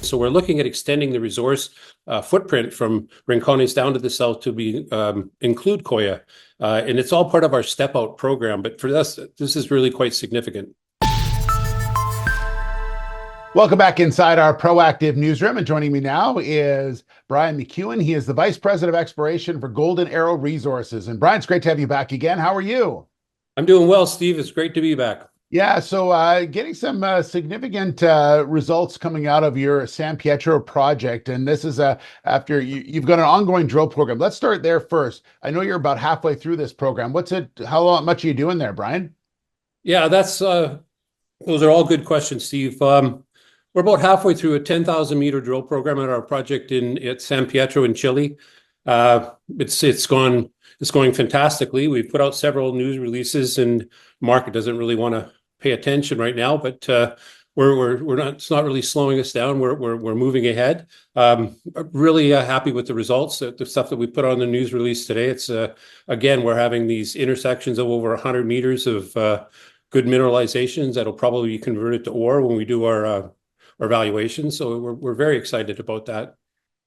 So we're looking at extending the resource footprint from Rincones down to the south to include Coya. And it's all part of our step out program. But for us, this is really quite significant. Welcome back inside our proactive newsroom. And joining me now is Brian McEwen. He is the Vice President of Exploration for Golden Arrow Resources. And Brian, it's great to have you back again. How are you? I'm doing well, Steve. It's great to be back. Yeah, so getting some significant results coming out of your San Pietro project. And this is after you've got an ongoing drill program. Let's start there first. I know you're about halfway through this program. How much are you doing there, Brian? Yeah, those are all good questions, Steve. We're about halfway through a 10,000 meter drill program at our project at San Pietro in Chile. It's going fantastically. We've put out several news releases, and market doesn't really want to pay attention right now, but we're not. It's not really slowing us down. We're moving ahead. Really happy with the results. The stuff that we put on the news release today. It's again, we're having these intersections of over 100 meters of good mineralizations that'll probably be converted to ore when we do our evaluation. So we're very excited about that.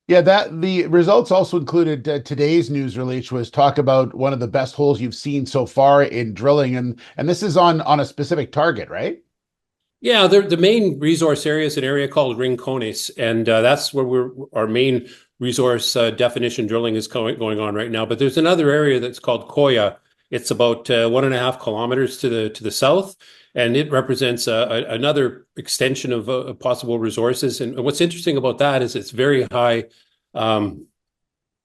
Yeah, the results also included today's news release was talk about one of the best holes you've seen so far in drilling, and this is on a specific target, right? Yeah, the main resource area is an area called Rincones, and that's where our main resource definition drilling is going on right now. But there's another area that's called Coya. It's about 1.5 kilometers to the south, and it represents another extension of possible resources. And what's interesting about that is it's very high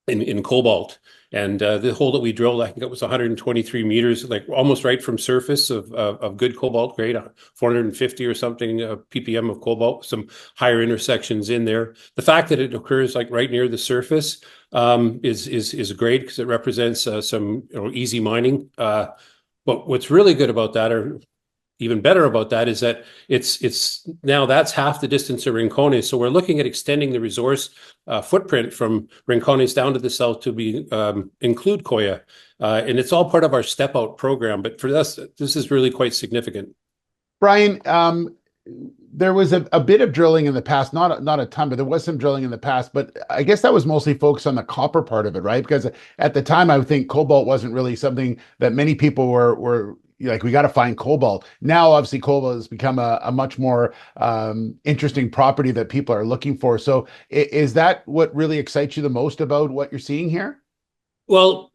in cobalt. And the hole that we drilled, I think it was 123 meters, like almost right from surface of good cobalt grade, 450 or something ppm of cobalt, some higher intersections in there. The fact that it occurs like right near the surface is great because it represents some easy mining. But what's really good about that, or even better about that, is that it's now that's half the distance of Rincones. So we're looking at extending the resource footprint from Rincones down to the south to include Coya. And it's all part of our step out program. But for us, this is really quite significant. Brian, there was a bit of drilling in the past, not a ton, but there was some drilling in the past. But I guess that was mostly focused on the copper part of it, right? Because at the time, I would think cobalt wasn't really something that many people were like, we got to find cobalt. Now, obviously, cobalt has become a much more interesting property that people are looking for. So is that what really excites you the most about what you're seeing here? Well,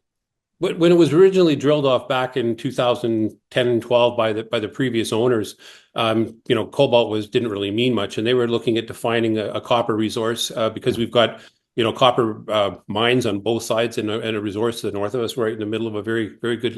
when it was originally drilled off back in 2010 and 12 by the previous owners, cobalt didn't really mean much. And they were looking at defining a copper resource because we've got copper mines on both sides and a resource to the north of us, right in the middle of a very, very good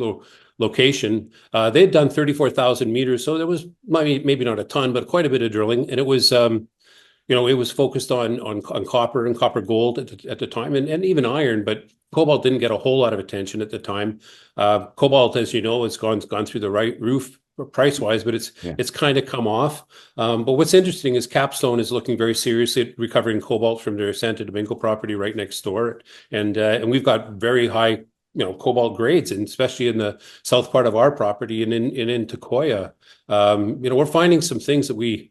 location. They'd done 34,000 meters, so there was maybe not a ton, but quite a bit of drilling, and it was it was focused on copper and copper gold at the time, and even iron, but cobalt didn't get a whole lot of attention at the time. Cobalt, as you know, has gone through the right roof price wise, but it's kind of come off. But what's interesting is Capstone is looking very seriously at recovering cobalt from their Santo Domingo property right next door, and we've got very high cobalt grades, and especially in the south part of our property and into Coya. We're finding some things that it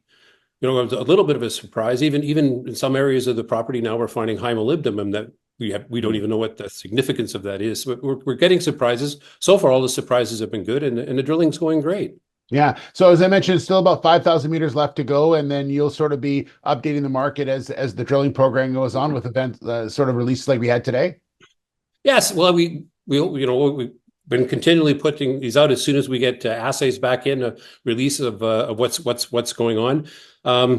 was a little bit of a surprise. Even in some areas of the property now, we're finding high molybdenum that we don't even know what the significance of that is. But we're getting surprises. So far, all the surprises have been good, and the drilling's going great. Yeah. So as I mentioned, still about 5,000 meters left to go, and then you'll sort of be updating the market as the drilling program goes on with events sort of releases like we had today. Yes. Well, we've been continually putting these out as soon as we get assays back in, a release of what's going on.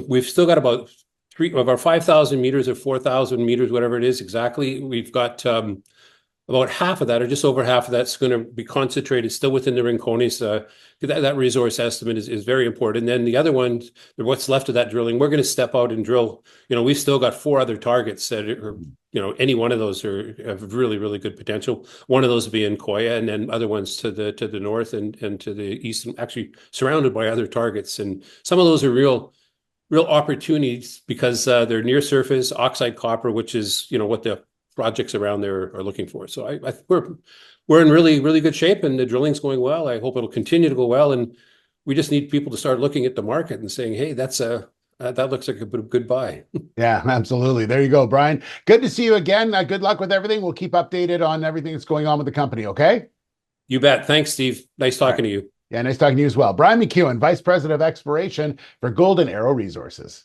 We've still got about 3 of our 5,000 meters or 4,000 meters, whatever it is exactly. We've got about half of that, or just over half of that's going to be concentrated still within the Rincones. That resource estimate is very important. And then the other ones, what's left of that drilling, we're going to step out and drill. We've still got 4 other targets that are, any one of those have really, really good potential. One of those will be in Coya, and then other ones to the north and to the east, and actually surrounded by other targets. And some of those are real opportunities because they're near surface oxide copper, which is what the projects around there are looking for. So we're in really, really good shape, and the drilling's going well. I hope it'll continue to go well, and we just need people to start looking at the market and saying, hey, that's a That looks like a good buy. Yeah, absolutely. There you go, Brian. Good to see you again. Good luck with everything. We'll keep updated on everything that's going on with the company. Okay. You bet. Thanks, Steve. Nice All right. talking to you. Yeah, nice talking to you as well. Brian McEwen, Vice President of Exploration for Golden Arrow Resources.